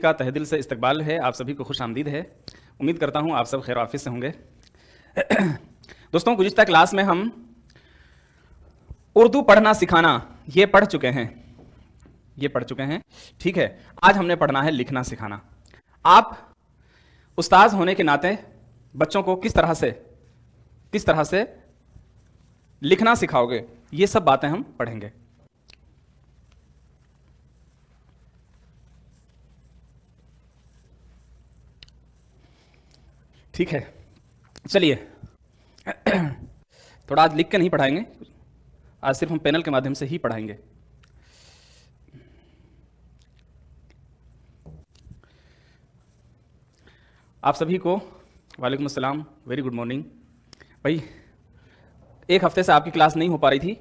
का तहे दिल से इस्तकबाल है, आप सभी को खुश आमदीद है। उम्मीद करता हूँ आप सब खैर आफियत से होंगे। दोस्तों, गुज़िश्ता क्लास में हम उर्दू पढ़ना सिखाना ये पढ़ चुके हैं, ठीक है। आज हमने पढ़ना है लिखना सिखाना। आप उस्ताद होने के नाते बच्चों को किस तरह से लिखना सिखाओगे, ये सब बातें हम पढ़ेंगे। ठीक है, चलिए। थोड़ा आज लिख के नहीं पढ़ाएंगे, आज सिर्फ हम पैनल के माध्यम से ही पढ़ाएंगे। आप सभी को वालेकुम अस्सलाम, वेरी गुड मॉर्निंग। भाई, एक हफ्ते से आपकी क्लास नहीं हो पा रही थी,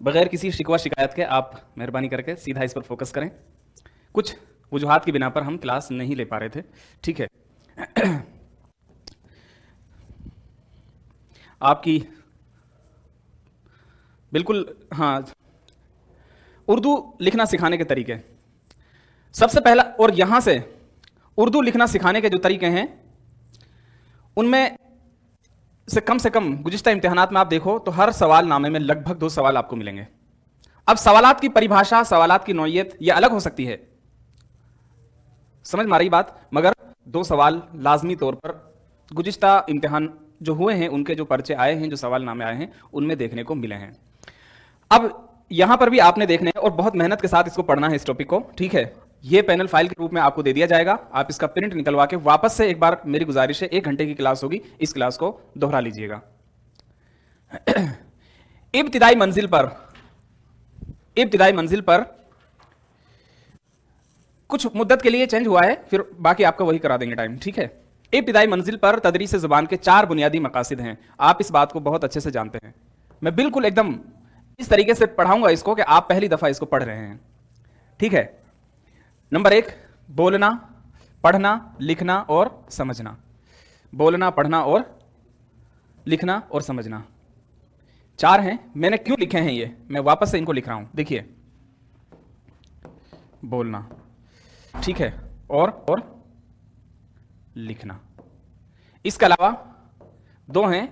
बगैर किसी शिकवा शिकायत के आप मेहरबानी करके सीधा इस पर फोकस करें। कुछ वजूहात की बिना पर हम क्लास नहीं ले पा रहे थे, ठीक है। आपकी बिल्कुल, हाँ, उर्दू लिखना सिखाने के तरीके सबसे पहला, और यहां से उर्दू लिखना सिखाने के जो तरीके हैं उनमें से कम गुज़िश्ता इम्तिहानात में आप देखो तो हर सवाल नामे में लगभग 2 सवाल आपको मिलेंगे। अब सवालात की परिभाषा, सवालात की नौइयत ये अलग हो सकती है, समझ में आ रही बात, मगर 2 सवाल लाजमी तौर पर गुज़िश्ता इम्तिहान जो हुए हैं, उनके जो पर्चे आए हैं, जो सवाल नामे आए हैं, उनमें देखने को मिले हैं। अब यहां पर भी आपने देखने हैं और बहुत मेहनत के साथ इसको पढ़ना है, इस टॉपिक को, ठीक है। ये पैनल फाइल के रूप में आपको दे दिया जाएगा, आप इसका प्रिंट निकलवा के वापस से एक बार, मेरी गुजारिश है, 1 घंटे की क्लास होगी, इस क्लास को दोहरा लीजिएगा। इब्तिदाई मंजिल पर कुछ मुद्दत के लिए चेंज हुआ है, फिर बाकी आपका वही करा देंगे टाइम, ठीक है। इब्तिदाई मंजिल पर तदरीस ज़ुबान के 4 बुनियादी मकासद हैं। आप इस बात को बहुत अच्छे से जानते हैं। मैं बिल्कुल एकदम इस तरीके से पढ़ाऊंगा इसको कि आप पहली दफा इसको पढ़ रहे हैं, ठीक है। नंबर 1, बोलना, पढ़ना, लिखना और समझना। बोलना, पढ़ना और लिखना और समझना 4 हैं। मैंने क्यों लिखे हैं ये, मैं वापस से इनको लिख रहा हूं, देखिए। बोलना, ठीक है, और लिखना। इसके अलावा 2 हैं,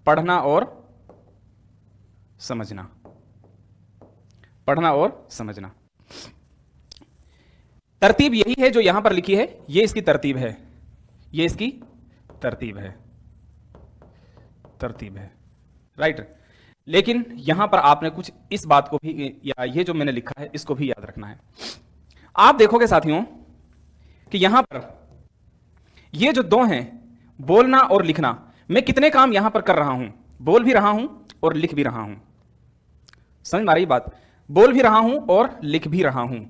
पढ़ना और समझना। पढ़ना और समझना। तरतीब यही है जो यहां पर लिखी है, ये इसकी तरतीब है, ये इसकी तरतीब है, राइट। लेकिन यहां पर आपने कुछ इस बात को भी, या ये जो मैंने लिखा है, इसको भी याद रखना है। आप देखोगे साथियों कि यहां पर ये जो 2 हैं, बोलना और लिखना, मैं कितने काम यहां पर कर रहा हूं, बोल भी रहा हूं और लिख भी रहा हूं। समझ में आ रही बात, बोल भी रहा हूं और लिख भी रहा हूं।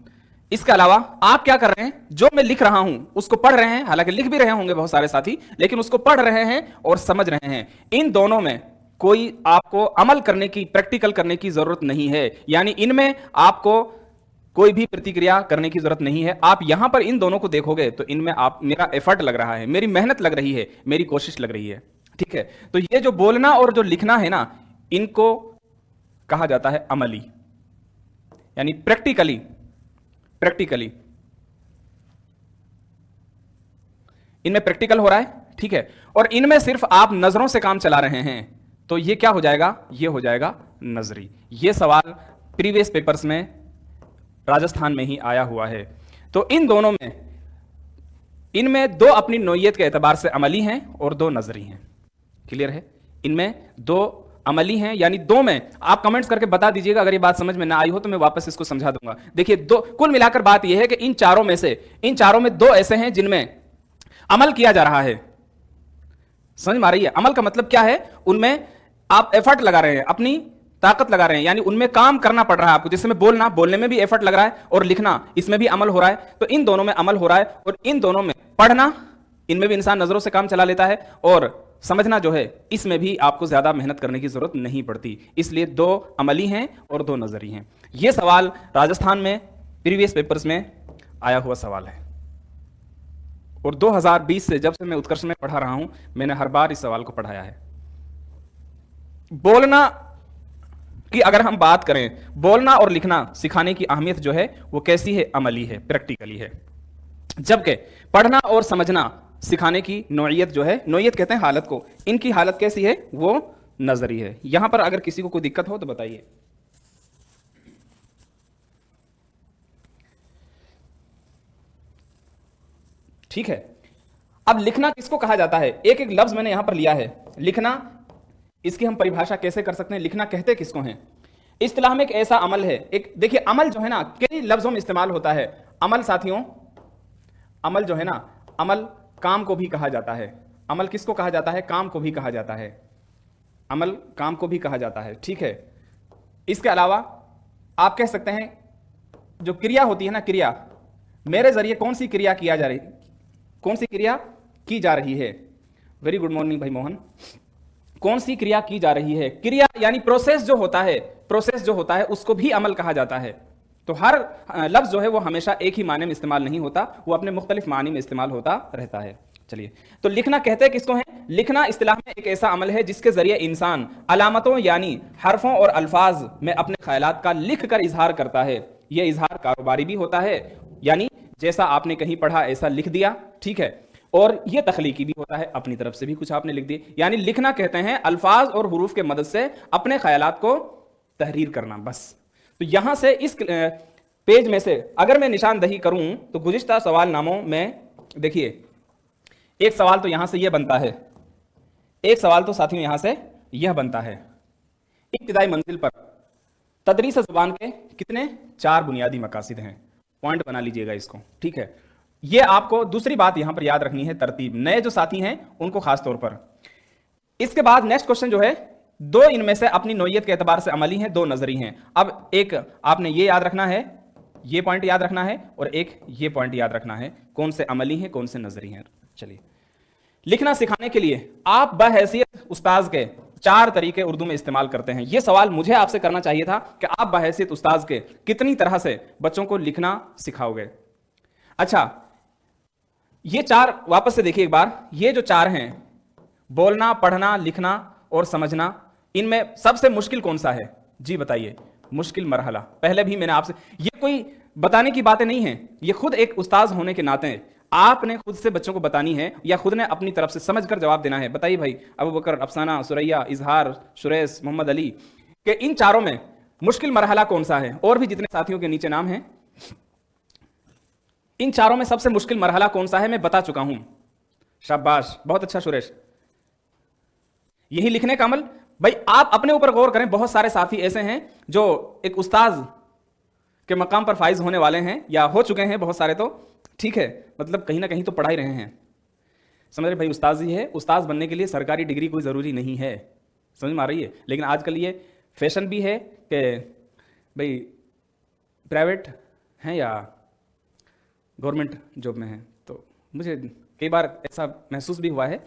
इसके अलावा आप क्या कर रहे हैं, जो मैं लिख रहा हूं उसको पढ़ रहे हैं, हालांकि लिख भी रहे होंगे बहुत सारे साथी, लेकिन उसको पढ़ रहे हैं और समझ रहे हैं। इन दोनों में कोई आपको अमल करने की, प्रैक्टिकल करने की जरूरत नहीं है, यानी इनमें आपको कोई भी प्रतिक्रिया करने की जरूरत नहीं है। आप यहां पर इन दोनों को देखोगे तो इनमें आप, मेरा एफर्ट लग रहा है, मेरी मेहनत लग रही है, मेरी कोशिश लग रही है, ठीक है। तो ये जो बोलना और जो लिखना है ना, इनको कहा जाता है अमली, यानी प्रैक्टिकली इनमें प्रैक्टिकल हो रहा है, ठीक है। और इनमें सिर्फ आप नजरों से काम चला रहे हैं, तो ये क्या हो जाएगा, ये हो जाएगा नजरी। ये सवाल प्रीवियस पेपर्स में राजस्थान में ही आया हुआ है। तो इन दोनों में, इनमें 2 अपनी नौइयत के एतबार से अमली हैं और 2 नजरी हैं। क्लियर है, इनमें 2 अमली हैं, यानी 2 में आप कमेंट्स करके बता दीजिएगा अगर ये बात समझ में ना आई हो, तो मैं वापस इसको समझा दूंगा। देखिए, 2 कुल मिलाकर बात यह है कि इन चारों में 2 ऐसे हैं जिनमें अमल किया जा रहा है। समझ में आ रही है, अमल का मतलब क्या है, उनमें आप एफर्ट लगा रहे हैं, अपनी ताकत लगा रहे हैं, यानी उनमें काम करना पड़ रहा है आपको। जैसे में बोलने में भी एफर्ट लग रहा है, और लिखना, इसमें भी अमल हो रहा है। तो इन दोनों में अमल हो रहा है, और इन दोनों में पढ़ना, इनमें भी इंसान नजरों से काम चला लेता है, और समझना जो है, इसमें भी आपको ज्यादा मेहनत करने की जरूरत नहीं पड़ती। इसलिए 2 अमली हैं और 2 नजरी हैं। यह सवाल राजस्थान में प्रीवियस पेपर्स में आया हुआ सवाल है, और 2020 से, जब से मैं उत्कर्ष में पढ़ा रहा हूं, मैंने हर बार इस सवाल को पढ़ाया है। बोलना कि अगर हम बात करें बोलना और लिखना सिखाने की अहमियत जो है वो कैसी है, अमली है, प्रैक्टिकली है, जबकि पढ़ना और समझना सिखाने की नौइयत जो है, नौइयत कहते हैं हालत को, इनकी हालत कैसी है, वो नजरी है। यहां पर अगर किसी को कोई दिक्कत हो तो बताइए। ठीक है, अब लिखना किसको कहा जाता है, एक एक लफ्ज मैंने यहां पर लिया है लिखना, इसकी हम परिभाषा कैसे कर सकते हैं, लिखना कहते किसको हैं। इस्तिलाह में एक ऐसा अमल है, एक देखिए अमल जो है ना कई लफ्जों में इस्तेमाल होता है। अमल साथियों, अमल जो है ना, अमल काम को भी कहा जाता है। अमल किसको कहा जाता है, काम को भी कहा जाता है, अमल काम को भी कहा जाता है। ठीक है, इसके अलावा आप कह सकते हैं जो क्रिया होती है ना, क्रिया, मेरे जरिए कौन सी क्रिया किया जा रही, कौन सी क्रिया की जा रही है। वेरी गुड मॉर्निंग भाई मोहन। कौन सी क्रिया की जा रही है, क्रिया यानी प्रोसेस जो होता है, प्रोसेस जो होता है उसको भी अमल कहा जाता है। तो हर लफ्ज जो है वो हमेशा एक ही माने में इस्तेमाल नहीं होता, वो अपने मुख्तलिफ मानी में इस्तेमाल होता रहता है। चलिए, तो लिखना कहते हैं किसको है, लिखना इस्तिलाह में एक ऐसा अमल है जिसके जरिए इंसान अलामतों यानी हरफों और अल्फाज में अपने ख्यालात का लिख कर इजहार करता है। यह इजहार कारोबारी भी होता है, यानी जैसा आपने कहीं पढ़ा ऐसा लिख दिया, ठीक है, और यह तख्लीकी भी होता है, अपनी तरफ से भी कुछ आपने लिख दिए। यानी लिखना कहते हैं अल्फाज और हुरूफ के मदद से अपने ख्यालात को तहरीर करना, बस। तो यहां से इस पेज में से अगर मैं निशानदही करूं तो गुज़िश्ता सवाल नामों में देखिए, एक सवाल तो यहां से यह बनता है, एक सवाल तो साथियों यहां से यह बनता है। इब्तिदाई मंजिल पर तदरीस ज़ुबान के कितने, 4 बुनियादी मकासिद हैं, पॉइंट बना लीजिएगा इसको, ठीक है। यह आपको दूसरी बात यहां पर याद रखनी है, तरतीब, नए जो साथी हैं उनको खास तौर पर। इसके बाद नेक्स्ट क्वेश्चन जो है, 2 इनमें से अपनी नौइयत के एतबार से अमली हैं, 2 नजरी हैं। अब एक आपने ये याद रखना है, ये पॉइंट याद रखना है, और एक ये पॉइंट याद रखना है, कौन से अमली हैं कौन से नजरी हैं। चलिए, लिखना सिखाने के लिए आप बहैसियत उस्ताज के 4 तरीके उर्दू में इस्तेमाल करते हैं। यह सवाल मुझे आपसे करना चाहिए था कि आप बहैसियत उस्ताज के कितनी तरह से बच्चों को लिखना सिखाओगे। अच्छा, ये 4 वापस से देखिए एक बार, ये जो 4 हैं, बोलना, पढ़ना, लिखना और समझना, इनमें सबसे मुश्किल कौन सा है, जी बताइए। मुश्किल मरहला, पहले भी मैंने आपसे, ये कोई बताने की बातें नहीं है, ये खुद एक उस्ताज होने के नाते आपने खुद से बच्चों को बतानी है, या खुद ने अपनी तरफ से समझकर जवाब देना है। बताइए भाई, अबू बकर, अफसाना, सुरैया, इजहार, सुरेश, मोहम्मद अली, के इन 4 में मुश्किल मरहला कौन सा है, और भी जितने साथियों के नीचे नाम हैं, इन 4 में सबसे मुश्किल मरहला कौन सा है, मैं बता चुका हूं। शाबाश, बहुत अच्छा सुरेश, यही लिखने का अमल। भाई आप अपने ऊपर गौर करें, बहुत सारे साथी ऐसे हैं जो एक उस्ताज के मकाम पर फाइज होने वाले हैं, या हो चुके हैं बहुत सारे, तो ठीक है, मतलब कहीं ना कहीं तो पढ़ा ही रहे हैं, समझ रहे भाई। उस्ताज ही है, उस्ताज बनने के लिए सरकारी डिग्री कोई ज़रूरी नहीं है, समझ में आ रही है। लेकिन आजकल ये फैशन भी है कि भाई प्राइवेट हैं या गवर्नमेंट जॉब में हैं। तो मुझे कई बार ऐसा महसूस भी हुआ है।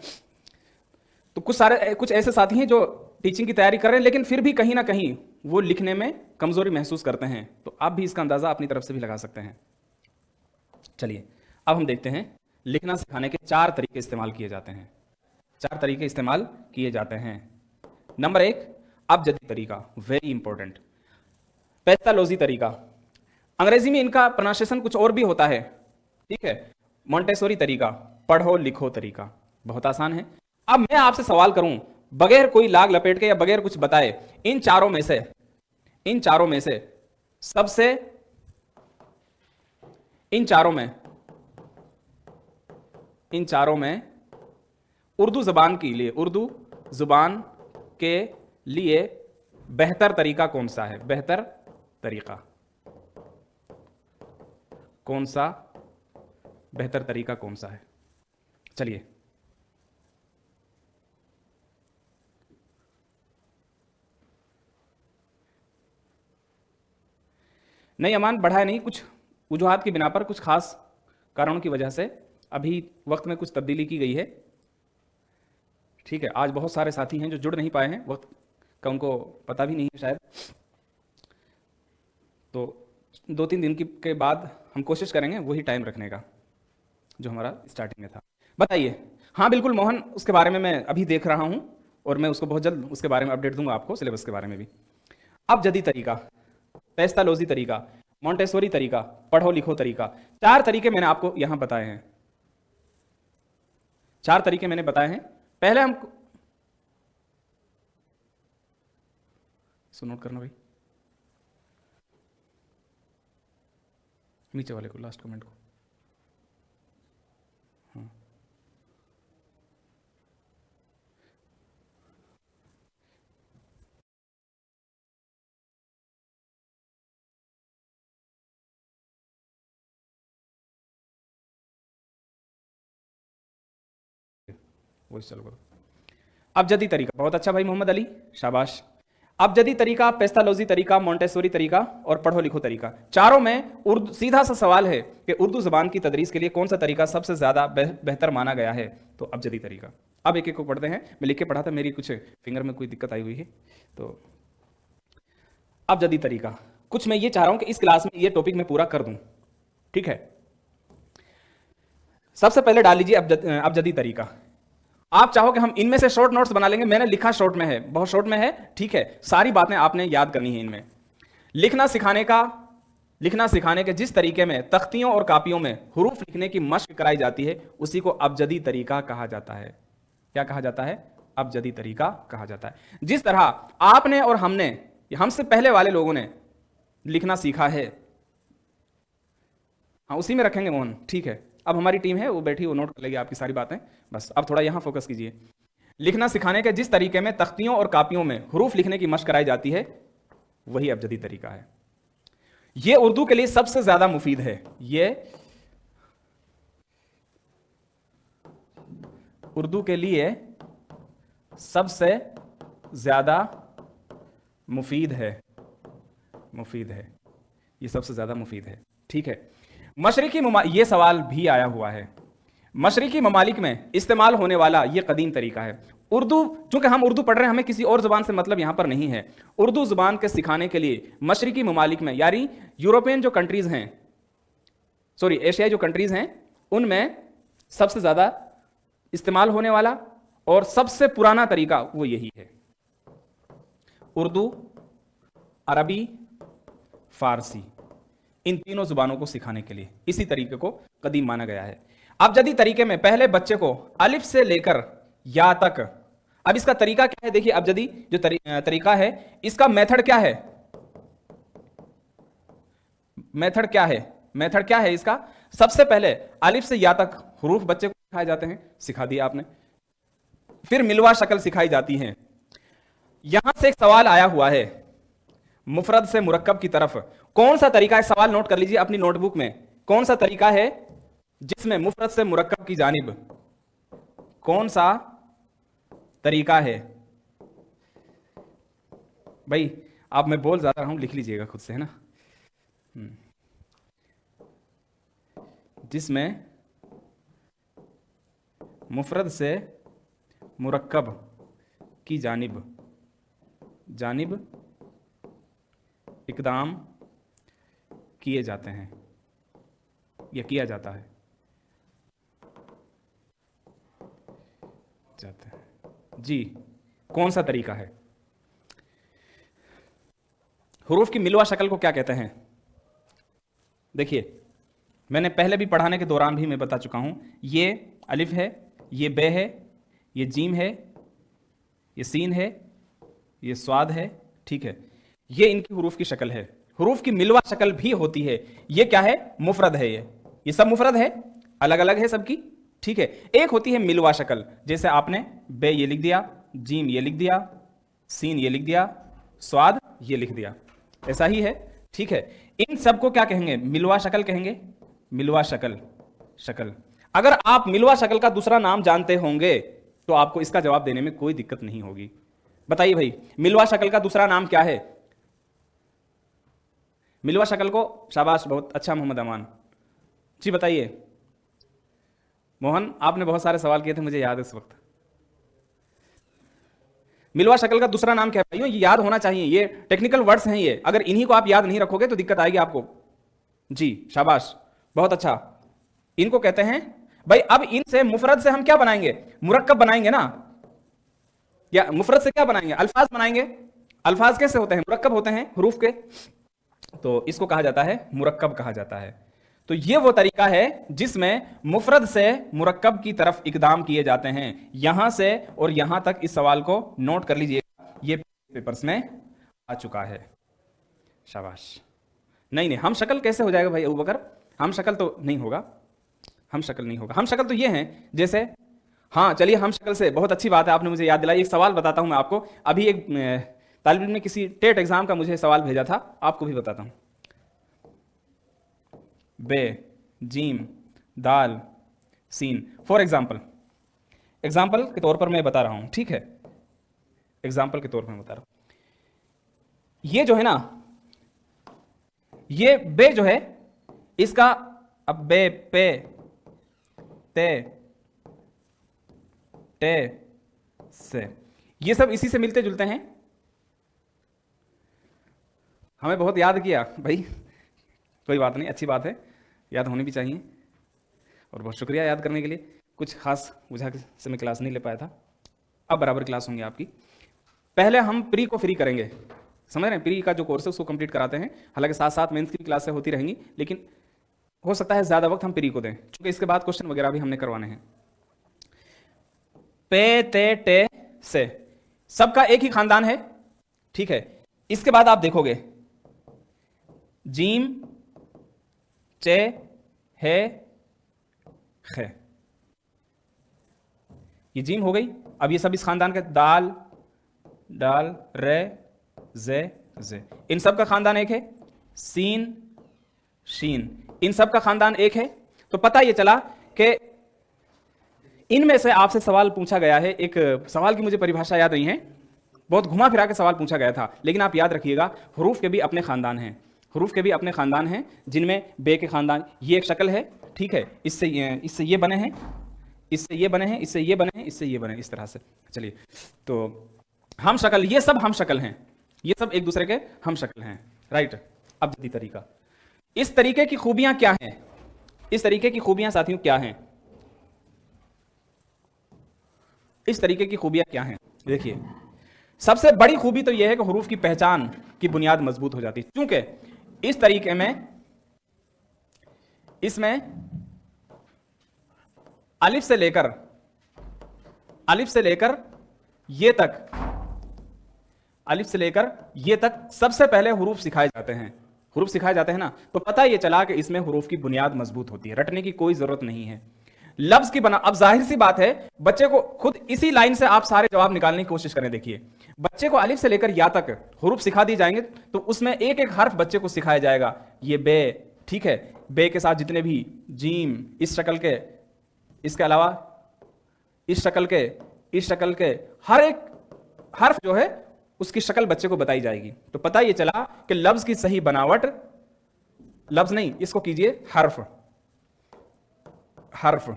तो कुछ ऐसे साथी हैं जो टीचिंग की तैयारी कर रहे हैं, लेकिन फिर भी कहीं ना कहीं वो लिखने में कमज़ोरी महसूस करते हैं। तो आप भी इसका अंदाज़ा अपनी तरफ से भी लगा सकते हैं। चलिए, अब हम देखते हैं लिखना सिखाने के 4 तरीके इस्तेमाल किए जाते हैं। 4 तरीके इस्तेमाल किए जाते हैं। नंबर 1, अबजदी तरीका, वेरी इंपॉर्टेंट। पेस्टालोजी तरीका, अंग्रेजी में इनका प्रोनाउंसिएशन कुछ और भी होता है, ठीक है। मॉन्टेसोरी तरीका, पढ़ो लिखो तरीका, बहुत आसान है। अब मैं आपसे सवाल करूं, बगैर कोई लाग लपेट के या बगैर कुछ बताए, इन चारों में से सबसे, इन चारों में उर्दू ज़बान के लिए बेहतर तरीका कौन सा है, बेहतर तरीका कौन सा, बेहतर तरीका कौन सा है। चलिए, नहीं अमान बढ़ाया नहीं, कुछ वजूहात की बिना पर, कुछ खास कारणों की वजह से अभी वक्त में कुछ तब्दीली की गई है, ठीक है। आज बहुत सारे साथी हैं जो जुड़ नहीं पाए हैं, वक्त का उनको पता भी नहीं है शायद। तो 2-3 दिन के बाद हम कोशिश करेंगे वही टाइम रखने का जो हमारा स्टार्टिंग में था। बताइए, हाँ बिल्कुल मोहन, उसके बारे में मैं अभी देख रहा हूँ और मैं उसको बहुत जल्द उसके बारे में अपडेट दूंगा आपको, सिलेबस के बारे में भी। अबजदी तरीका, पेस्टालोजी तरीका, मॉन्टेसोरी तरीका, पढ़ो लिखो तरीका, 4 तरीके मैंने आपको यहां बताए हैं। 4 तरीके मैंने बताए हैं। पहले हम इसको नोट करना भाई, नीचे वाले को, लास्ट कमेंट को। हाँ, वही चालू करो। अबजदी तरीका, बहुत अच्छा भाई मोहम्मद अली, शाबाश। अबजदी तरीका, पेस्टालोजी तरीका, मॉन्टेसोरी तरीका और पढ़ो लिखो तरीका, चारों में उर्दू, सीधा सा सवाल है कि उर्दू जबान की तदरीस के लिए कौन सा तरीका सबसे ज्यादा बेहतर माना गया है, तो अबजदी तरीका। अब एक एक को पढ़ते हैं, मैं लिख के पढ़ा था, मेरी कुछ फिंगर में कोई दिक्कत आई हुई है, तो अबजदी तरीका, कुछ मैं ये चाह रहा हूं कि इस क्लास में ये टॉपिक मैं पूरा कर दूं, ठीक है। सबसे पहले डाल लीजिए अबजदी तरीका। आप चाहो कि हम इनमें से शॉर्ट नोट्स बना लेंगे, मैंने लिखा शॉर्ट में है, बहुत शॉर्ट में है, ठीक है। सारी बातें आपने याद करनी है इनमें। लिखना सिखाने के जिस तरीके में तख्तियों और कापियों में हुरूफ लिखने की मशक कराई जाती है, उसी को अबजदी तरीका कहा जाता है। क्या कहा जाता है? अबजदी तरीका कहा जाता है। जिस तरह आपने और हमने, हमसे पहले वाले लोगों ने लिखना सीखा है, हाँ उसी में रखेंगे मोहन, ठीक है। अब हमारी टीम है वो बैठी, वो नोट कर लेगी आपकी सारी बातें, बस अब थोड़ा यहां फोकस कीजिए। लिखना सिखाने के जिस तरीके में तख्तियों और कापियों में हुरूफ लिखने की मशक कराई जाती है, वही अबजदी तरीका है। यह उर्दू के लिए सबसे ज्यादा मुफीद है। यह उर्दू के लिए सबसे ज्यादा मुफीद है, यह सबसे ज्यादा मुफीद है, ठीक है। ये सवाल भी आया हुआ है, मशरिकी ममालिक में इस्तेमाल होने वाला यह कदीम तरीका है। उर्दू, चूंकि हम उर्दू पढ़ रहे हैं, हमें किसी और जुबान से मतलब यहां पर नहीं है। उर्दू जुबान के सिखाने के लिए मशरिकी ममालिक में, यानी यूरोपियन जो कंट्रीज हैं, सॉरी एशियाई जो कंट्रीज हैं, उनमें सबसे ज्यादा इस्तेमाल होने वाला और सबसे पुराना तरीका वो यही है। उर्दू, अरबी, फारसी, इन तीनों जुबानों को सिखाने के लिए इसी तरीके को कदीम माना गया है। अबजदी तरीके में पहले बच्चे को अलिफ से लेकर या तक, अब इसका तरीका क्या है देखिए, अबजदी जो तरीका है, इसका मेथड क्या है? मेथड क्या है इसका? सबसे पहले अलिफ से या तक हुरूफ बच्चे को सिखाए जाते हैं, सिखा दिया आपने। फिर मिलवा शक्ल सिखाई जाती है। यहां से एक सवाल आया हुआ है मुफरद से मुरक्कब की तरफ, कौन सा तरीका है? सवाल नोट कर लीजिए अपनी नोटबुक में, कौन सा तरीका है जिसमें मुफरद से मुरक्कब की जानिब, कौन सा तरीका है? भाई आप, मैं बोल ज्यादा रहा हूं, लिख लीजिएगा खुद से, है ना। जिसमें मुफरद से मुरक्कब की जानिब इकदाम किए जाते हैं या किया जाता है जी, कौन सा तरीका है? हुरूफ की मिलवा शक्ल को क्या कहते हैं? देखिए, मैंने पहले भी पढ़ाने के दौरान भी मैं बता चुका हूं, ये अलिफ है, ये बे है, ये जीम है, ये सीन है, ये स्वाद है, ठीक है। ये इनकी हुरूफ की शक्ल है। हुरूफ की मिलवा शक्ल भी होती है। ये क्या है? मुफरद है। ये सब मुफरद है, अलग अलग है सबकी, ठीक है। एक होती है मिलवा शक्ल, जैसे आपने बे ये लिख दिया, जीम ये लिख दिया, सीन ये लिख दिया, स्वाद ये लिख दिया, ऐसा ही है, ठीक है। इन सबको क्या कहेंगे? मिलवा शक्ल कहेंगे। मिलवा शक्ल। अगर आप मिलवा शक्ल का दूसरा नाम जानते होंगे तो आपको इसका जवाब देने में कोई दिक्कत नहीं होगी। बताइए भाई, मिलवा शक्ल का दूसरा नाम क्या है? मिलवा शक्ल को, शाबाश, बहुत अच्छा मोहम्मद अमान जी, बताइए। मोहन, आपने बहुत सारे सवाल किए थे, मुझे याद है इस वक्त। मिलवा शक्ल का दूसरा नाम क्या है? ये याद होना चाहिए, ये टेक्निकल वर्ड्स हैं ये, अगर इन्हीं को आप याद नहीं रखोगे तो दिक्कत आएगी आपको जी, शाबाश, बहुत अच्छा। इनको कहते हैं भाई, अब इनसे मुफरद से हम क्या बनाएंगे? मुरक्कब बनाएंगे ना, या मुफरद से क्या बनाएंगे? अल्फाज बनाएंगे। अल्फाज कैसे होते हैं? मुरक्कब होते हैं हरूफ के, तो इसको कहा जाता है मुरक्कब कहा जाता है। तो ये वो तरीका है जिसमें मुफरद से मुरक्कब की तरफ इकदाम किए जाते हैं। यहां से और यहां तक इस सवाल को नोट कर लीजिएगा, ये पेपर्स में आ चुका है। शाबाश। नहीं नहीं, हम शक्ल कैसे हो जाएगा भाई अबू बकर? हम शक्ल तो नहीं होगा, हम शक्ल नहीं होगा। हम शक्ल तो ये हैं जैसे, हाँ चलिए हम शक्ल से, बहुत अच्छी बात है आपने मुझे याद दिलाई। एक सवाल बताता हूं मैं आपको। अभी एक तालिब इल्म ने किसी टेट एग्जाम का मुझे सवाल भेजा था, आपको भी बताता हूं। बे, जीम, दाल, सीन, फॉर एग्जाम्पल, एग्जाम्पल के तौर पर मैं बता रहा हूं, ठीक है? एग्जाम्पल के तौर पर मैं बता रहा हूं। ये जो है ना, ये बे जो है, इसका अब बे, पे, ते, टे, से, ये सब इसी से मिलते जुलते हैं। हमें बहुत याद किया भाई, कोई बात नहीं, अच्छी बात है, याद होनी भी चाहिए। और बहुत शुक्रिया याद करने के लिए। कुछ खास बुझा से मैं क्लास नहीं ले पाया था, अब बराबर क्लास होंगी आपकी। पहले हम प्री को फ्री करेंगे, समझ रहे हैं? प्री का जो कोर्स है उसको कंप्लीट कराते हैं, हालांकि साथ साथ मेंस की क्लासें होती रहेंगी, लेकिन हो सकता है ज़्यादा वक्त हम प्री को दें, क्योंकि इसके बाद क्वेश्चन वगैरह भी हमने करवाने हैं। पे, ते, टे, से, सबका एक ही खानदान है, ठीक है? इसके बाद आप देखोगे जीम, चे, है, खे, ये जीम हो गई। अब ये सब इस खानदान के, दाल, डाल, रे, जे, इन सब का खानदान एक है। सीन, शीन, इन सब का खानदान एक है। तो पता ये चला कि इनमें से आपसे सवाल पूछा गया है। एक सवाल की मुझे परिभाषा याद नहीं है, बहुत घुमा फिरा के सवाल पूछा गया था, लेकिन आप याद रखिएगा हरूफ के भी अपने खानदान हैं, हरूफ के भी अपने खानदान हैं, जिनमें बे के खानदान, ये एक शक्ल है, ठीक है? इससे ये बने हैं, इससे ये बने हैं, इससे ये बने हैं, इससे ये बने, इस तरह से। चलिए, तो हम शक्ल, ये सब हम शक्ल हैं, ये सब एक दूसरे के हम शक्ल हैं, राइट? अब जल्दी तरीका, इस तरीके की खूबियां क्या हैं? इस तरीके की खूबियां साथियों क्या हैं? इस तरीके की खूबियां क्या हैं? देखिए, सबसे बड़ी खूबी तो यह है कि हरूफ की पहचान की बुनियाद मजबूत हो जाती है, क्योंकि इस तरीके में, इसमें अलिफ से लेकर ये तक, अलिफ से लेकर ये तक सबसे पहले हरूफ सिखाए जाते हैं। हरूफ सिखाए जाते हैं ना, तो पता ये चला कि इसमें हरूफ की बुनियाद मजबूत होती है, रटने की कोई जरूरत नहीं है। लफ्ज की बना, अब जाहिर सी बात है, बच्चे को खुद इसी लाइन से आप सारे जवाब निकालने की कोशिश करें। देखिए, बच्चे को अलिफ से लेकर या तक हरूफ सिखा दी जाएंगे, तो उसमें एक एक हर्फ बच्चे को सिखाया जाएगा। ये बे, ठीक है? बे के साथ जितने भी जीम, इस शक्ल के, इसके अलावा इस शक्ल के हर एक हर्फ जो है उसकी शक्ल बच्चे को बताई जाएगी। तो पता ये चला कि लफ्ज की सही बनावट, लफ्ज नहीं, इसको कीजिए हर्फ, हर्फ,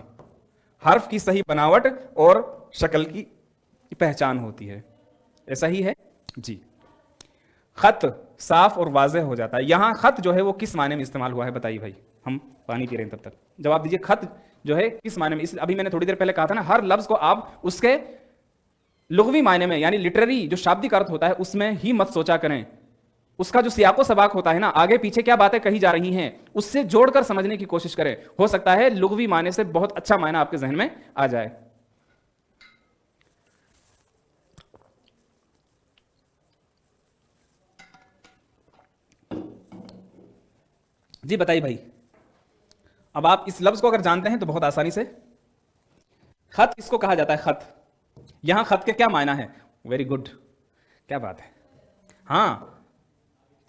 हर्फ की सही बनावट और शक्ल की पहचान होती है। ऐसा ही है जी। खत साफ और वाज़ेह हो जाता है। यहां खत जो है वो किस मायने में इस्तेमाल हुआ है बताइए भाई, हम पानी पी रहे हैं तब तक, जवाब दीजिए। खत जो है किस मायने में? अभी मैंने थोड़ी देर पहले कहा था ना, हर लफ्ज को आप उसके लुग़वी मायने में, यानी लिटरेरी जो शाब्दिक अर्थ होता है उसमें ही मत सोचा करें। उसका जो सियाको सबाक होता है ना, आगे पीछे क्या बातें कही जा रही हैं, उससे जोड़कर समझने की कोशिश करें। हो सकता है लुग़वी मायने से बहुत अच्छा मायना आपके जहन में आ जाए। जी बताइए भाई, अब आप इस लफ्ज को अगर जानते हैं तो बहुत आसानी से, खत किसको कहा जाता है? खत, यहां खत के क्या मायना है? वेरी गुड, क्या बात है। हाँ,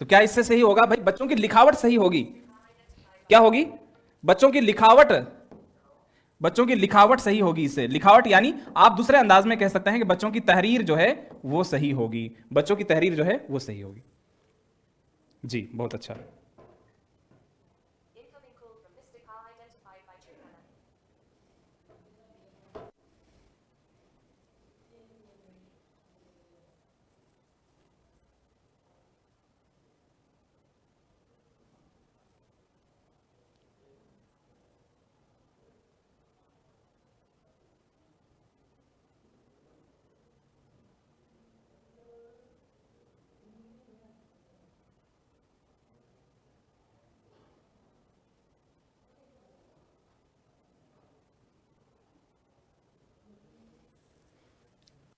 तो क्या इससे सही होगा भाई? बच्चों की लिखावट सही होगी। क्या होगी? बच्चों की लिखावट, बच्चों की लिखावट सही होगी। इससे लिखावट यानी आप दूसरे अंदाज में कह सकते हैं कि बच्चों की तहरीर जो है वो सही होगी, बच्चों की तहरीर जो है वो सही होगी। जी बहुत अच्छा।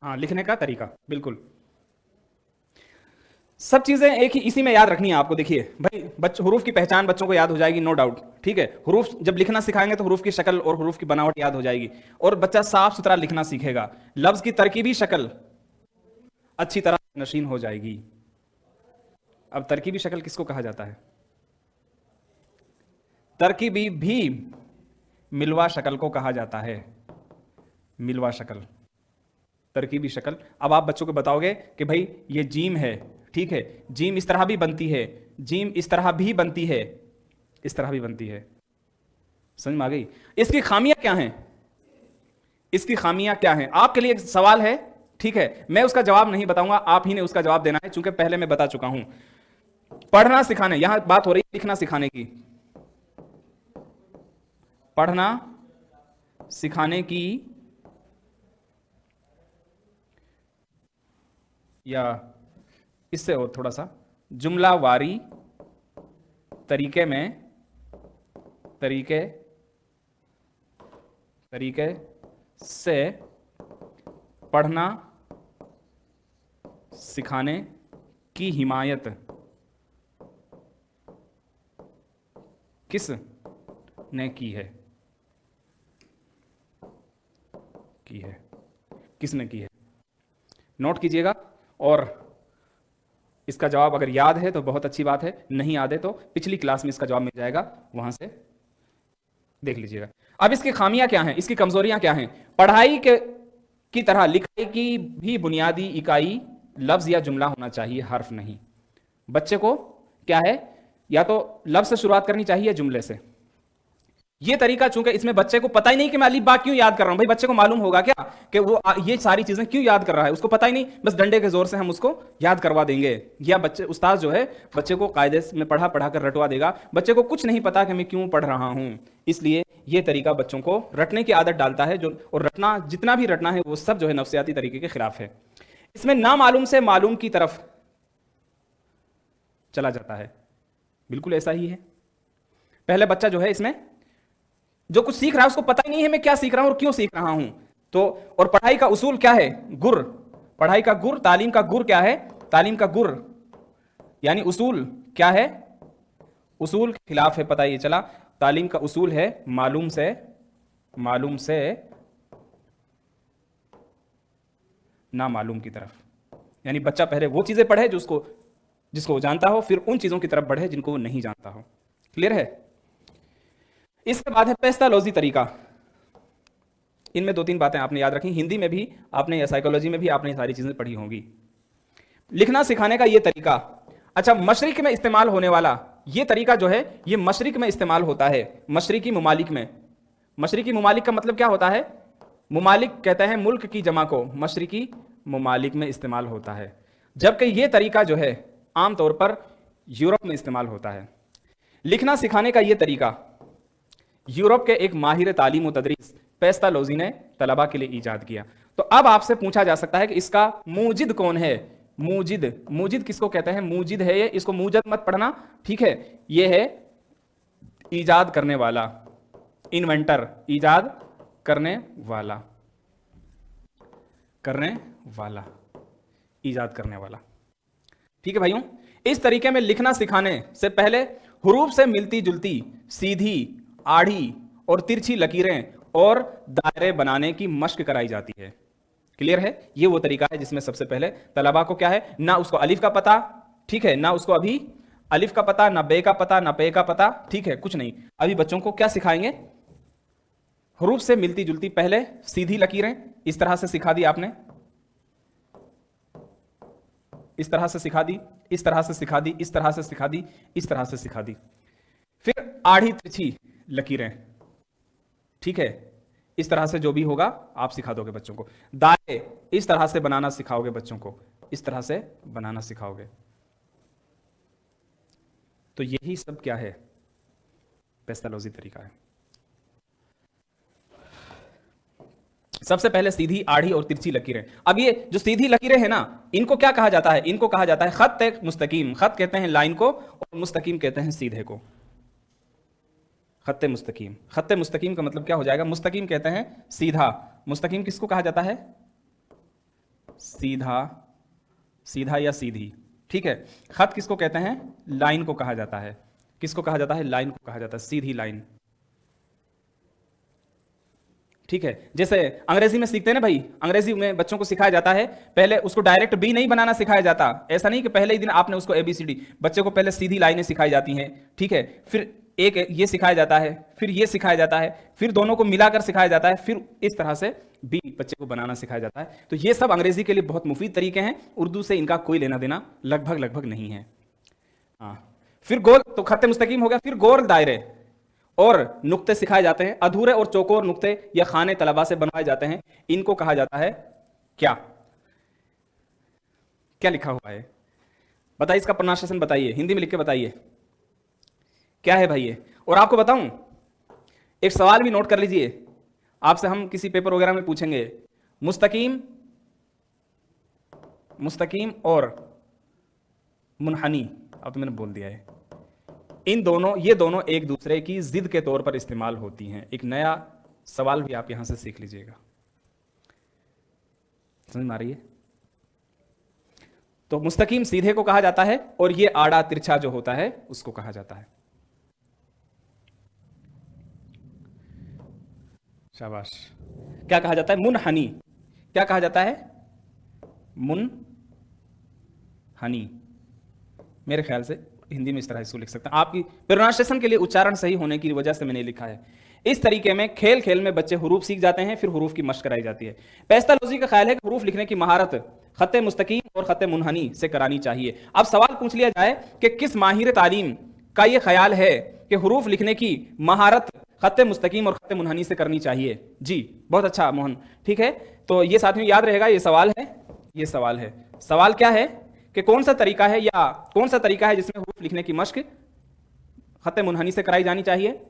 हाँ, लिखने का तरीका, बिल्कुल सब चीजें एक ही इसी में याद रखनी है आपको। देखिए भाई, हुरूफ की पहचान बच्चों को याद हो जाएगी, नो डाउट, ठीक है। हुरूफ जब लिखना सिखाएंगे तो हुरूफ की शक्ल और हुरूफ की बनावट याद हो जाएगी, और बच्चा साफ सुथरा लिखना सीखेगा। लफ्ज की तरकीबी शक्ल अच्छी तरह नशीन हो जाएगी। अब तरकीबी शक्ल किसको कहा जाता है? तरकीबी भी मिलवा शक्ल को कहा जाता है। मिलवा शक्ल, तरकीबी शक्ल। अब आप बच्चों को बताओगे कि भाई ये जीम है, ठीक है, जीम इस तरह भी बनती है, जीम इस तरह भी बनती है, इस तरह भी बनती है। समझ में आ गई? इसकी खामियां क्या हैं? इसकी खामियां क्या हैं? आपके लिए एक सवाल है, ठीक है, मैं उसका जवाब नहीं बताऊंगा, आप ही ने उसका जवाब देना है, चूंकि पहले मैं बता चुका हूं। पढ़ना सिखाने, यहां बात हो रही है लिखना सिखाने की, पढ़ना सिखाने की, या इससे और थोड़ा सा जुमलावारी तरीके में, तरीके से पढ़ना सिखाने की हिमायत किस ने की है? किसने की है? नोट कीजिएगा, और इसका जवाब अगर याद है तो बहुत अच्छी बात है, नहीं याद है तो पिछली क्लास में इसका जवाब मिल जाएगा, वहां से देख लीजिएगा। अब इसकी खामियां क्या हैं, इसकी कमजोरियां क्या हैं? पढ़ाई की तरह लिखाई की भी बुनियादी इकाई लफ्ज या जुमला होना चाहिए, हर्फ नहीं। बच्चे को क्या है, या तो लफ्ज से शुरुआत करनी चाहिए, जुमले से। ये तरीका, चूंकि इसमें बच्चे को पता ही नहीं कि मैं अलीफ बा क्यों याद कर रहा हूं। भाई बच्चे को मालूम होगा क्या कि वो ये सारी चीजें क्यों याद कर रहा है? उसको पता ही नहीं, बस डंडे के जोर से हम उसको याद करवा देंगे, या बच्चे उस्ताद जो है बच्चे को कायदे में पढ़ा कर रटवा देगा। बच्चे को कुछ नहीं पता कि मैं क्यों पढ़ रहा हूं। इसलिए ये तरीका बच्चों को रटने की आदत डालता है, जो, और रटना जितना भी रटना है वो सब जो है नफ्सियाती तरीके के खिलाफ है। इसमें नामालूम से मालूम की तरफ चला जाता है, बिल्कुल ऐसा ही है। पहले बच्चा जो है इसमें जो कुछ सीख रहा है उसको पता ही नहीं है मैं क्या सीख रहा हूं और क्यों सीख रहा हूं। तो और पढ़ाई का उसूल क्या है? गुर, पढ़ाई का गुर, तालीम का गुर क्या है? तालीम का गुर यानी उसूल क्या है? उसूल के खिलाफ है, पता ये चला। तालीम का उसूल है मालूम से ना मालूम की तरफ, यानी बच्चा पहले वो चीजें पढ़े जिसको वो जानता हो, फिर उन चीजों की तरफ बढ़े जिनको वो नहीं जानता हो। क्लियर है? इसके बाद है पेस्टालॉजी तरीका। इनमें 2-3 बातें आपने याद रखी, हिंदी में भी आपने या साइकोलॉजी में भी आपने सारी चीजें पढ़ी होंगी। लिखना सिखाने का यह तरीका, अच्छा, मशरिक में इस्तेमाल होने वाला यह तरीका जो है, यह मशरिक में इस्तेमाल होता है, मशरिकी मुमालिक में। मशरिकी मुमालिक का मतलब क्या होता है? मुमालिक कहते हैं मुल्क की जमा को, मशरिकी मुमालिक में इस्तेमाल होता है। जबकि यह तरीका जो है आमतौर पर यूरोप में इस्तेमाल होता है। लिखना सिखाने का यह तरीका यूरोप के एक माहिर तालीम व तदरीस पेस्टालोजी ने तलबा के लिए ईजाद किया। तो अब आपसे पूछा जा सकता है कि इसका मूजिद कौन है? मूजिद किसको कहते हैं? मूजिद है ये, इसको मूजद मत पढ़ना, ठीक है। ये है ईजाद करने वाला, इन्वेंटर, ईजाद करने वाला, ईजाद करने वाला, ठीक है भाइयों। इस तरीके में लिखना सिखाने से पहले हुरूफ से मिलती जुलती सीधी, आड़ी और तिरछी लकीरें और दायरे बनाने की मश्क कराई जाती है। क्लियर है? ये वो तरीका है जिसमें सबसे पहले तलबा को क्या है, ना उसको अलिफ का पता, ठीक है, ना उसको अभी अलिफ का पता, ना बे का पता, ना पे का पता, ठीक है, कुछ नहीं। अभी बच्चों को क्या सिखाएंगे? हुरूफ से मिलती जुलती, पहले सीधी लकीरें इस तरह से सिखा दी आपने, इस तरह से सिखा दी, इस तरह से सिखा दी, इस तरह से सिखा दी, इस तरह से सिखा दी। फिर आड़ी तिरछी लकीरें, ठीक है, इस तरह से जो भी होगा आप सिखा दोगे बच्चों को। दायरे इस तरह से बनाना सिखाओगे बच्चों को, इस तरह से बनाना सिखाओगे। तो यही सब क्या है? पेस्टालॉजी तरीका है। सबसे पहले सीधी, आड़ी और तिरछी लकीरें। अब ये जो सीधी लकीरें हैं ना, इनको क्या कहा जाता है? इनको कहा जाता है खत मुस्तकीम। खत कहते हैं लाइन को, और मुस्तकीम कहते हैं सीधे को। खत्ते मुस्तकीम, खत्ते मुस्तकीम का मतलब क्या हो जाएगा? मुस्तकीम कहते हैं सीधा, मुस्तकीम किसको कहा जाता है? सीधा, सीधा या सीधी, ठीक है। खत किसको कहते हैं? लाइन को कहा जाता है। किसको कहा जाता है? लाइन को कहा जाता है, सीधी लाइन, ठीक है। जैसे अंग्रेजी में सीखते हैं ना भाई, अंग्रेजी में बच्चों को सिखाया जाता है, पहले उसको डायरेक्ट बी नहीं बनाना सिखाया जाता। ऐसा नहीं कि पहले ही दिन आपने उसको एबीसीडी, बच्चे को पहले सीधी लाइनें सिखाई जाती हैं, ठीक है। फिर एक ये सिखाया जाता है, फिर ये सिखाया जाता है, फिर दोनों को मिलाकर सिखाया जाता है, फिर इस तरह से बी बच्चे को बनाना सिखाया जाता है। तो ये सब अंग्रेजी के लिए बहुत मुफीद तरीके हैं, उर्दू से इनका कोई लेना देना लगभग नहीं है। हाँ, फिर गोल, तो खत्ते मुस्तकीम हो गया। फिर गोल दायरे और नुक्ते सिखाए जाते हैं। अधूरे और चौकोर नुक्ते या खाने तलबा से बनवाए जाते हैं। इनको कहा जाता है क्या? क्या लिखा हुआ है बताइए, इसका प्रोनाउंसिएशन बताइए, हिंदी में लिख के बताइए क्या है भाई ये। और आपको बताऊं, एक सवाल भी नोट कर लीजिए, आपसे हम किसी पेपर वगैरह में पूछेंगे, मुस्तकीम, मुस्तकीम और मुनहनी, अब तो मैंने बोल दिया है, इन दोनों, ये दोनों एक दूसरे की जिद के तौर पर इस्तेमाल होती हैं। एक नया सवाल भी आप यहां से सीख लीजिएगा, समझ में आ रही है? तो मुस्तकीम सीधे को कहा जाता है, और ये आड़ा तिरछा जो होता है उसको कहा जाता है। शाबाश। क्या कहा जाता है? मुनहनी। क्या कहा जाता है? मुनहनी। मेरे ख्याल से हिंदी में इस तरह इसको लिख सकते हैं। आपकी प्रोनाउंसिएशन के लिए उच्चारण सही होने की वजह से मैंने लिखा है। इस तरीके में खेल खेल में बच्चे हुरूफ सीख जाते हैं, फिर हुरूफ की मश्क कराई जाती है। पेस्टालॉजी का ख्याल है कि हुरूफ लिखने की महारत खत्ते मुस्तकीम और खत्ते मुनहनी से करानी चाहिए। अब सवाल पूछ लिया जाए कि किस माहिर तालीम का यह ख्याल है कि हुरूफ लिखने की महारत खत्ते मुस्तकीम और खत्ते मुनहनी से करनी चाहिए? जी बहुत अच्छा मोहन, ठीक है। तो ये साथियों याद रहेगा, ये सवाल है, ये सवाल है। सवाल क्या है कि कौन सा तरीका है, या कौन सा तरीका है जिसमें हुरूफ लिखने की मश्क खत्ते मुनहनी से कराई जानी चाहिए?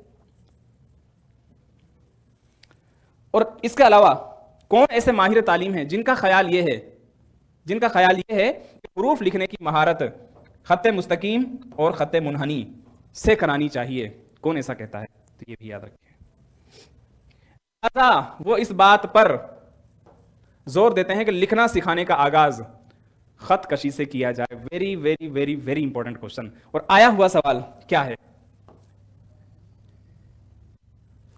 और इसके अलावा कौन ऐसे माहिर तालीम हैं जिनका ख्याल यह है, जिनका ख्याल यह है कि हुरूफ लिखने की महारत खत्ते मुस्तकीम और खत्ते मुनहनी से करानी चाहिए? कौन ऐसा कहता है? तो ये भी याद रखिए। वो इस बात पर जोर देते हैं कि लिखना सिखाने का आगाज खत कशी से किया जाए। Very very very very important question. और आया हुआ सवाल क्या है?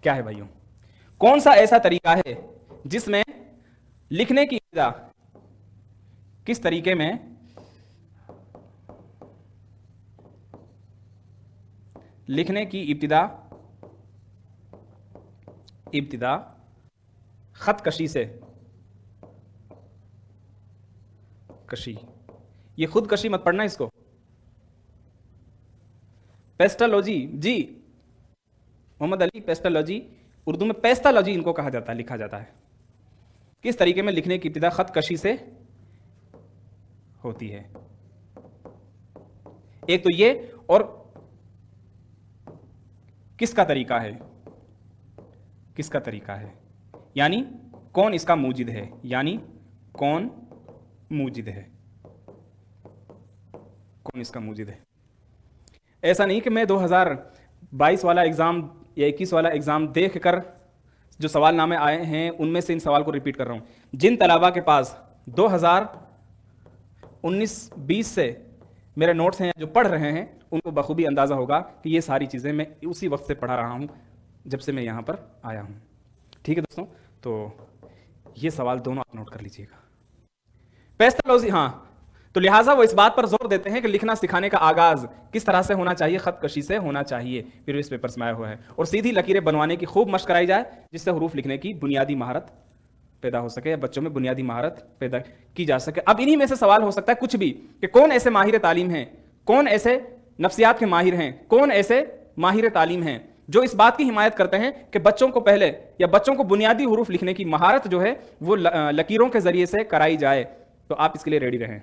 क्या है भाइयों? कौन सा ऐसा तरीका है जिसमें लिखने की इब्तिदा, किस तरीके में लिखने की इब्तिदा खत कशी से, कशी, ये खुद कशी मत पढ़ना इसको, पेस्टालॉजी, जी मोहम्मद अली, पेस्टालॉजी, उर्दू में पेस्टालॉजी इनको कहा जाता है, लिखा जाता है। किस तरीके में लिखने की इब्तिदा खत कशी से होती है? एक तो ये, और किसका तरीका है, किसका तरीका है, यानी कौन इसका मूजिद है, यानी कौन मूजिद है, कौन इसका मूजिद है। ऐसा नहीं कि मैं 2022 वाला एग्जाम या 21 वाला एग्जाम देखकर जो सवालनामे आए हैं उनमें से इन सवाल को रिपीट कर रहा हूं। जिन तलबा के पास 2019-20 से मेरे नोट्स हैं, जो पढ़ रहे हैं, उनको बखूबी अंदाजा होगा कि ये सारी चीजें मैं उसी वक्त से पढ़ा रहा हूं जब से मैं यहां पर आया हूं। ठीक है दोस्तों, तो ये सवाल दोनों आप नोट कर लीजिएगा। पेस्टालॉजी, हाँ, तो लिहाजा वो इस बात पर जोर देते हैं कि लिखना सिखाने का आगाज किस तरह से होना चाहिए, खत कशी से होना चाहिए। प्रीवियस पेपर्स में आया हुआ है। और सीधी लकीरें बनवाने की खूब मशक कराई जाए, जिससे हुरूफ लिखने की बुनियादी महारत पैदा हो सके, या बच्चों में बुनियादी महारत पैदा की जा सके। अब इन्हीं में से सवाल हो सकता है कुछ भी, कि कौन ऐसे माहिर तालीम हैं, कौन ऐसे नफ्सियात के माहिर हैं, कौन ऐसे माहिर तालीम हैं जो इस बात की हिमायत करते हैं कि बच्चों को पहले, या बच्चों को बुनियादी हुरूफ लिखने की महारत जो है वो लकीरों के जरिए से कराई जाए। तो आप इसके लिए रेडी रहें।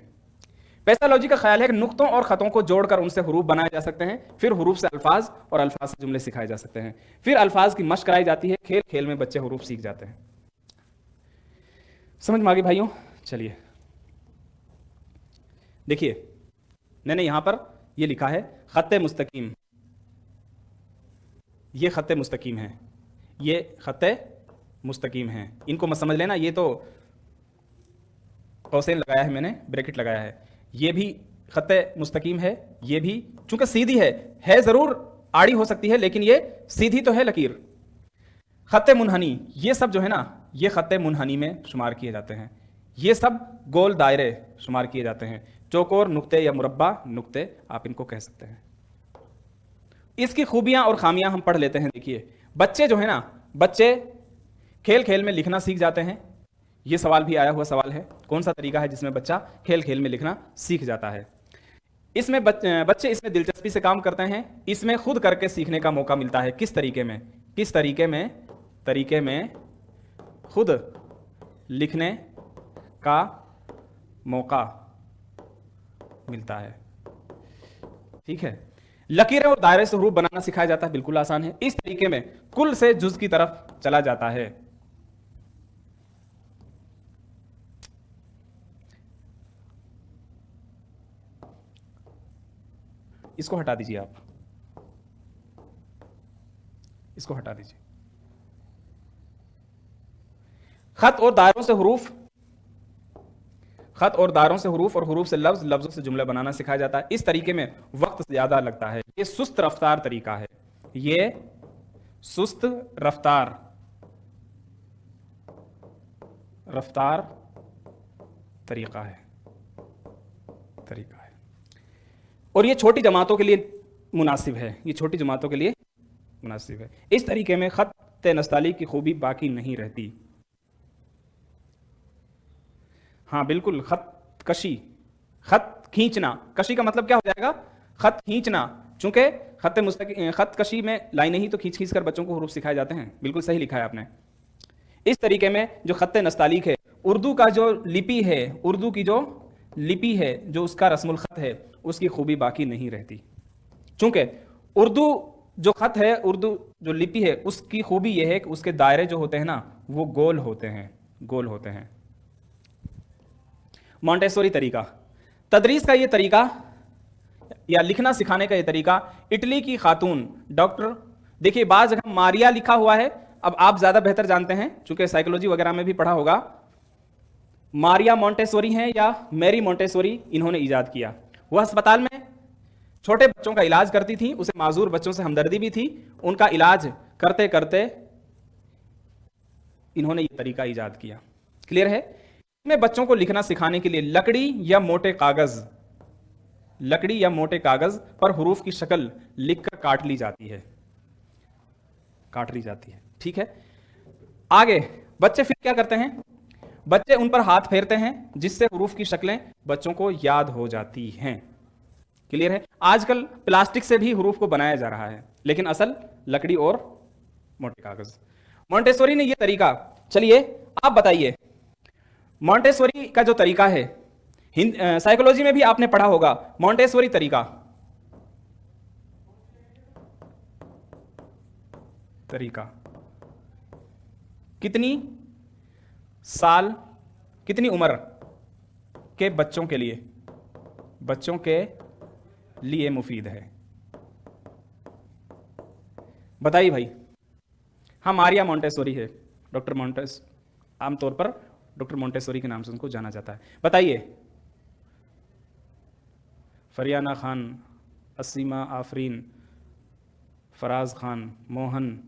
पेस्टालॉजी का ख्याल है कि नुक्तों और खतों को जोड़कर उनसे हुरूफ बनाए जा सकते हैं, फिर हुरूफ से अल्फाज और अल्फाज से जुमले सिखाए जा सकते हैं, फिर अल्फाज की मशक कराई जाती है। खेल खेल में बच्चे हुरूफ सीख जाते हैं। समझ में आ गई भाइयों? चलिए देखिए, मैंने यहां पर यह लिखा है खत्ते मुस्तकीम, ये खत्ते मुस्तकीम है, ये खत्ते मुस्तकीम है। इनको मत समझ लेना, ये तो कौसेन लगाया है मैंने, ब्रैकेट लगाया है, ये भी खत्ते मुस्तकीम है, ये भी चूंकि सीधी है जरूर आड़ी हो सकती है लेकिन ये सीधी तो है लकीर। खत्ते मुनहनी, ये सब जो है ना ये खत्ते मुनहनी में शुमार किए जाते हैं, ये सब गोल दायरे शुमार किए जाते हैं, चौकोर नुक्ते या मुरब्बा नुक्ते आप इनको कह सकते हैं। इसकी खूबियां और खामियां हम पढ़ लेते हैं। देखिए बच्चे जो है ना, बच्चे खेल खेल में लिखना सीख जाते हैं, ये सवाल भी आया हुआ सवाल है, कौन सा तरीका है जिसमें बच्चा खेल खेल में लिखना सीख जाता है। इसमें बच्चे इसमें दिलचस्पी से काम करते हैं, इसमें खुद करके सीखने का मौका मिलता है। किस तरीके में? किस तरीके में खुद लिखने का मौका मिलता है। ठीक है, लकीरें और दायरे से हरूफ बनाना सिखाया जाता है, बिल्कुल आसान है। इस तरीके में कुल से जुज की तरफ चला जाता है। इसको हटा दीजिए, आप इसको हटा दीजिए। खत और दायरों से हरूफ, खत और दायरों से हरूफ और हरूफ से लफ्ज, लफ्जों से जुमले बनाना सिखाया जाता है। इस तरीके में वक्त ज्यादा लगता है, ये सुस्त रफ्तार तरीका है, ये सुस्त रफ्तार तरीका है और ये छोटी जमातों के लिए मुनासिब है, ये छोटी जमातों के लिए मुनासिब है। इस तरीके में खत नस्ताली की खूबी बाकी नहीं रहती। हाँ बिल्कुल, खत कशी, खत खींचना, कशी का मतलब क्या हो जाएगा? खत खींचना, चूंकि खत कशी में लाइनें ही तो खींच खींच कर बच्चों को हरूफ सिखाए जाते हैं। बिल्कुल सही लिखा है आपने। इस तरीके में जो खत नस्तालीक है, उर्दू का जो लिपि है, उर्दू की जो लिपि है, जो उसका रस्मुल खत है, उसकी खूबी बाकी नहीं रहती। चूंकि उर्दू जो खत है, उर्दू जो लिपि है, उसकी खूबी यह है कि उसके दायरे जो होते हैं ना वो गोल होते हैं। मॉन्टेसोरी तरीका, तदरीस का ये तरीका या लिखना सिखाने का ये तरीका, इटली की खातून डॉक्टर, देखिए बाज जगह मारिया लिखा हुआ है, अब आप ज्यादा बेहतर जानते हैं चूंकि साइकोलॉजी वगैरह में भी पढ़ा होगा। मारिया मॉन्टेसोरी हैं या मैरी मॉन्टेसोरी, इन्होंने इजाद किया। वह अस्पताल में छोटे बच्चों का इलाज करती थी, उसे माजूर बच्चों से हमदर्दी भी थी। उनका इलाज करते करते इन्होंने ये तरीका इजाद किया। क्लियर है? में बच्चों को लिखना सिखाने के लिए लकड़ी या मोटे कागज पर हरूफ की शक्ल लिखकर काट ली जाती है। ठीक है, आगे बच्चे फिर क्या करते हैं? बच्चे उन पर हाथ फेरते हैं जिससे हरूफ की शक्लें बच्चों को याद हो जाती हैं। क्लियर है? आजकल प्लास्टिक से भी हरूफ को बनाया जा रहा है, लेकिन असल लकड़ी और मोटे कागज। मॉन्टेसोरी ने यह तरीका, चलिए आप बताइए, मॉन्टेसोरी का जो तरीका है, साइकोलॉजी में भी आपने पढ़ा होगा, मॉन्टेसोरी तरीका कितनी उम्र के बच्चों के लिए मुफीद है? बताइए भाई। हाँ, मारिया मॉन्टेसोरी है, डॉक्टर मॉन्टेस, आमतौर पर डॉक्टर मॉन्टेसोरी के नाम से उनको जाना जाता है। बताइए। फरियाना खान, असीमा आफरीन, फराज खान, मोहन,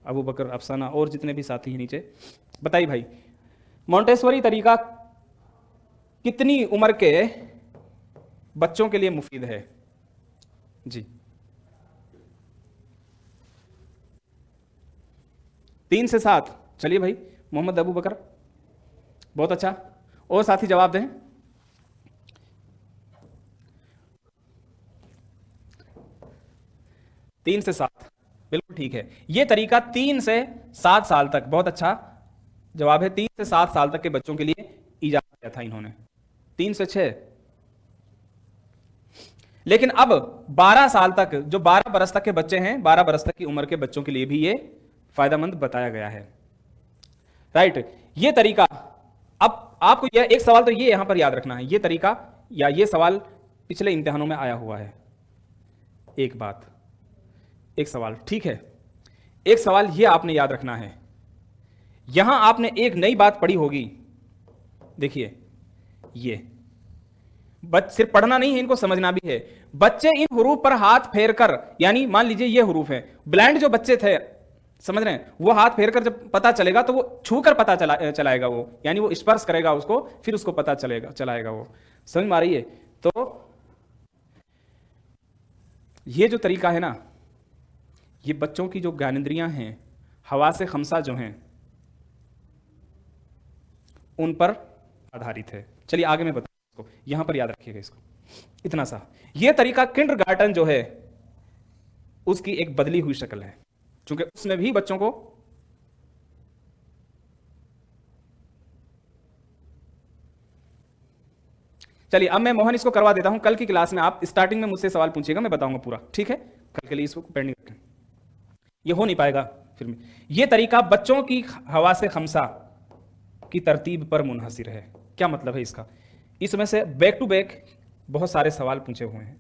अबू बकर, अफसाना और जितने भी साथी हैं नीचे, बताइए भाई, मॉन्टेसोरी तरीका कितनी उम्र के बच्चों के लिए मुफीद है? जी 3 से 7। चलिए भाई, मोहम्मद अबू बकर, बहुत अच्छा, और साथी जवाब दें। तीन से 7, बिल्कुल ठीक है। यह तरीका 3 से 7 साल तक, बहुत अच्छा जवाब है, 3 से 7 साल तक के बच्चों के लिए इजाद किया था इन्होंने, 3 से 6। लेकिन अब 12 साल तक, जो 12 बरस तक के बच्चे हैं, 12 बरस तक की उम्र के बच्चों के लिए भी ये फायदेमंद बताया गया है। राइट, ये तरीका, अब आपको यह एक सवाल तो ये यहां पर याद रखना है, ये तरीका या ये सवाल पिछले इम्तिहानों में आया हुआ है। एक सवाल, ठीक है, एक सवाल ये आपने याद रखना है। यहां आपने एक नई बात पढ़ी होगी, देखिए ये सिर्फ पढ़ना नहीं है, इनको समझना भी है। बच्चे इन हुरूफ पर हाथ फेर कर, यानी मान लीजिए ये हुरूफ है, ब्लाइंड जो बच्चे थे, समझ रहे हैं, वो हाथ फेर कर जब पता चलेगा तो वो छू कर पता चलाएगा वो, यानी वो स्पर्श करेगा उसको, फिर उसको पता चलाएगा वो। समझ में आ रही है? तो ये जो तरीका है ना, ये बच्चों की जो ज्ञानेंद्रियां हैं, हवासे खमसा जो हैं, उन पर आधारित है। चलिए आगे मैं बताऊं इसको, यहां पर याद रखिएगा इसको, इतना सा। ये तरीका किंडरगार्टन जो है उसकी एक बदली हुई शक्ल है, क्योंकि उसमें भी बच्चों को चलिए अब मैं मोहन इसको करवा देता हूं। कल की क्लास में आप स्टार्टिंग में मुझसे सवाल पूछिएगा, मैं बताऊंगा पूरा, ठीक है? कल के लिए इसको पेंडिंग रखें, ये हो नहीं पाएगा फिर में। ये तरीका बच्चों की हवासे खमसा की तरतीब पर मुनहसिर है। क्या मतलब है इसका? इसमें से बैक टू बैक बहुत सारे सवाल पूछे हुए हैं।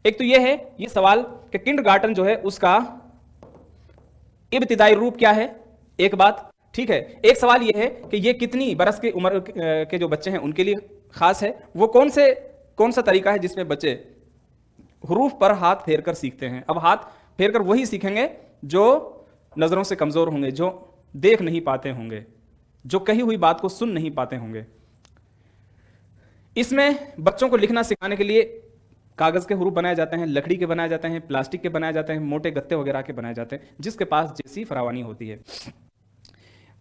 एक तो ये है, ये सवाल कि किंडरगार्टन जो है उसका इब्तिदाई रूप क्या है, एक बात, ठीक है। एक सवाल ये है कि ये कितनी बरस की उम्र के जो बच्चे हैं उनके लिए खास है। वो कौन सा तरीका है जिसमें बच्चे हुरूफ पर हाथ फेर कर सीखते हैं। अब हाथ फेर कर वही सीखेंगे जो नजरों से कमजोर होंगे, जो देख नहीं पाते होंगे, जो कही हुई बात को सुन नहीं पाते होंगे। इसमें बच्चों को लिखना सिखाने के लिए कागज के हुरूफ बनाए जाते हैं, लकड़ी के बनाए जाते हैं, प्लास्टिक के बनाए जाते हैं, मोटे गत्ते वगैरह के बनाए जाते हैं, जिसके पास जैसी फरावानी होती है।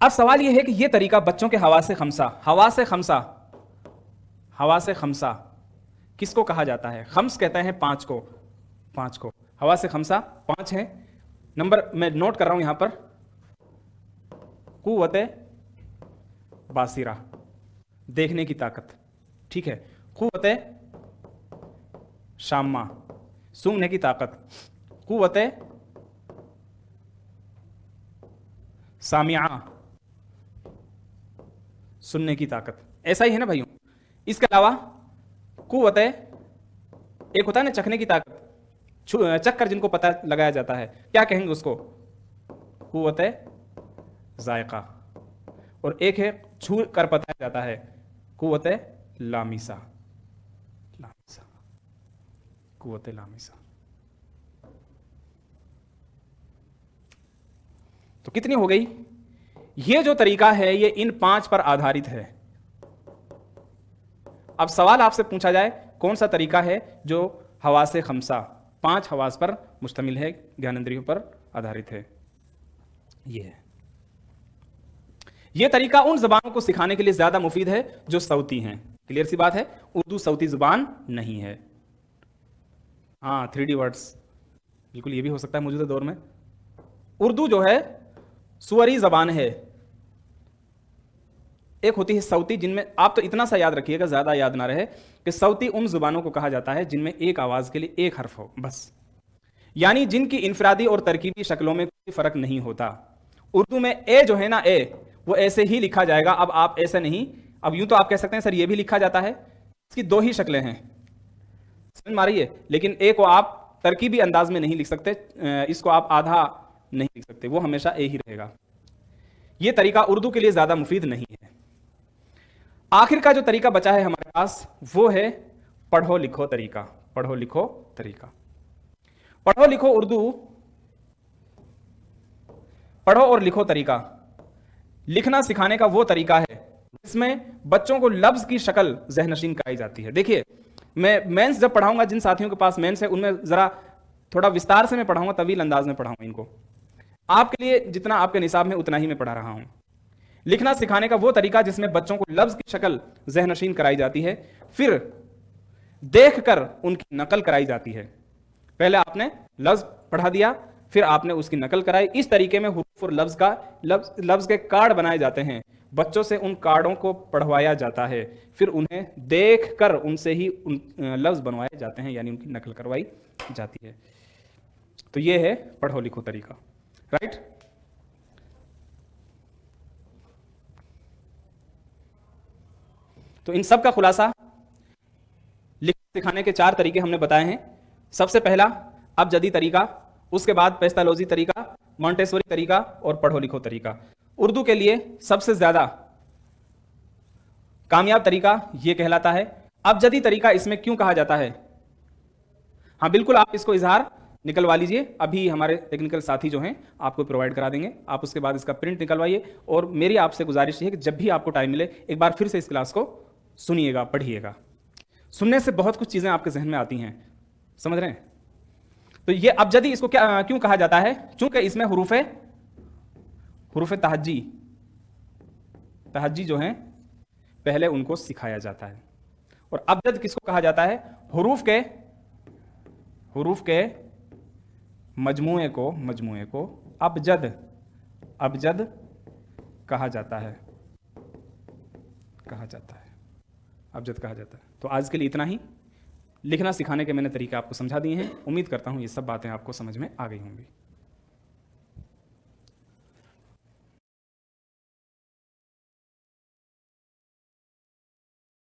अब सवाल यह है कि यह तरीका बच्चों के हवासे खमसा किसको कहा जाता है? खम्स कहते हैं पांच को। हवासे खमसा पांच है। नंबर मैं नोट कर रहा हूं यहां पर, कुव्वते बासिरा, देखने की ताकत, ठीक है। कुव्वते शाम्मा, सूंघने की ताकत। कुव्वते सामिया, सुनने की ताकत। ऐसा ही है ना भाइयों? इसके अलावा कुव्वते, एक होता है ना चखने की ताकत, चख कर जिनको पता लगाया जाता है, क्या कहेंगे उसको? कुव्वते जायका। और एक है छू कर पता जाता है, कुव्वते लामिसा। कुव्वते लामिसा। तो कितनी हो गई? ये जो तरीका है ये इन पांच पर आधारित है। अब सवाल आपसे पूछा जाए कौन सा तरीका है जो हवासे खमसा, पांच हवास पर मुश्तमिल है, ज्ञानेंद्रियों पर आधारित है, ये है। यह तरीका उन जबानों को सिखाने के लिए ज्यादा मुफीद है जो सऊती हैं। क्लियर सी बात है, उर्दू सऊती जुबान नहीं है। हाँ, 3D वर्ड्स, बिल्कुल ये भी हो सकता है मौजूदा दौर में। उर्दू जो है सुअरी जबान है। एक होती है सऊती, जिनमें आप तो इतना सा याद रखिएगा, ज्यादा याद ना रहे, कि सऊती उन जुबानों को कहा जाता है जिनमें एक आवाज के लिए एक हर्फ हो बस, यानी जिनकी इनफरादी और तरकीबी शक्लों में कोई फर्क नहीं होता। उर्दू में ए जो है ना, ए वो ऐसे ही लिखा जाएगा। अब आप ऐसे नहीं, अब यूं तो आप कह सकते हैं सर ये भी लिखा जाता है, इसकी दो ही शक्लें हैं, समझ में आ रही है, लेकिन ए को आप तरकीबी अंदाज में नहीं लिख सकते, इसको आप आधा नहीं लिख सकते, वो हमेशा ए ही रहेगा। यह तरीका उर्दू के लिए ज्यादा मुफीद नहीं है। आखिर का जो तरीका बचा है हमारे पास वो है पढ़ो लिखो तरीका। पढ़ो लिखो तरीका, पढ़ो लिखो उर्दू, पढ़ो और लिखो तरीका लिखना सिखाने का वो तरीका है जिसमें बच्चों को लफ्ज की शक्ल ज़हनशीन कराई जाती है। देखिए, मैं मेंस जब पढ़ाऊंगा, जिन साथियों के पास मेंस है उनमें जरा थोड़ा विस्तार से मैं पढ़ाऊंगा, तवील अंदाज में पढ़ाऊंगा इनको। आपके लिए जितना आपके निसाब में उतना ही मैं पढ़ा रहा हूं। लिखना सिखाने का वो तरीका जिसमें बच्चों को लफ्ज की शक्ल ज़हनशीन कराई जाती है, फिर देखकर उनकी नकल कराई जाती है। पहले आपने लफ्ज पढ़ा दिया, फिर आपने उसकी नकल कराई। इस तरीके में हुरूफ और लफ्ज के कार्ड बनाए जाते हैं। बच्चों से उन कार्डों को पढ़वाया जाता है, फिर उन्हें देखकर उनसे ही लफ्ज बनवाए जाते हैं, यानी उनकी नकल करवाई जाती है। तो यह है पढ़ो लिखो तरीका, राइट। तो इन सब का खुलासा, लिखने सिखाने के 4 तरीके हमने बताए हैं। सबसे पहला अबजदी तरीका, उसके बाद पेस्तालोजी तरीका, मॉन्टेसोरी तरीका और पढ़ो लिखो तरीका। उर्दू के लिए सबसे ज्यादा कामयाब तरीका ये कहलाता है। अबजदी तरीका इसमें क्यों कहा जाता है? हाँ बिल्कुल, आप इसको इजहार निकलवा लीजिए, अभी हमारे टेक्निकल साथी जो हैं आपको प्रोवाइड करा देंगे। आप उसके बाद इसका प्रिंट निकलवाइए, और मेरी आपसे गुजारिश है कि जब भी आपको टाइम मिले एक बार फिर से इस क्लास को सुनिएगा, पढ़िएगा। सुनने से बहुत कुछ चीजें आपके जहन में आती हैं, समझ रहे हैं? तो ये अबजदी इसको क्या क्यों कहा जाता है? चूंकि इसमें हुरूफ तहज्जी जो हैं पहले उनको सिखाया जाता है। और अबजद किसको कहा जाता है? हुरूफ के मजमूए को अबजद कहा जाता है, अबजद कहा जाता है। तो आज के लिए इतना ही। लिखना सिखाने के मैंने तरीके आपको समझा दिए हैं। उम्मीद करता हूं ये सब बातें आपको समझ में आ गई होंगी।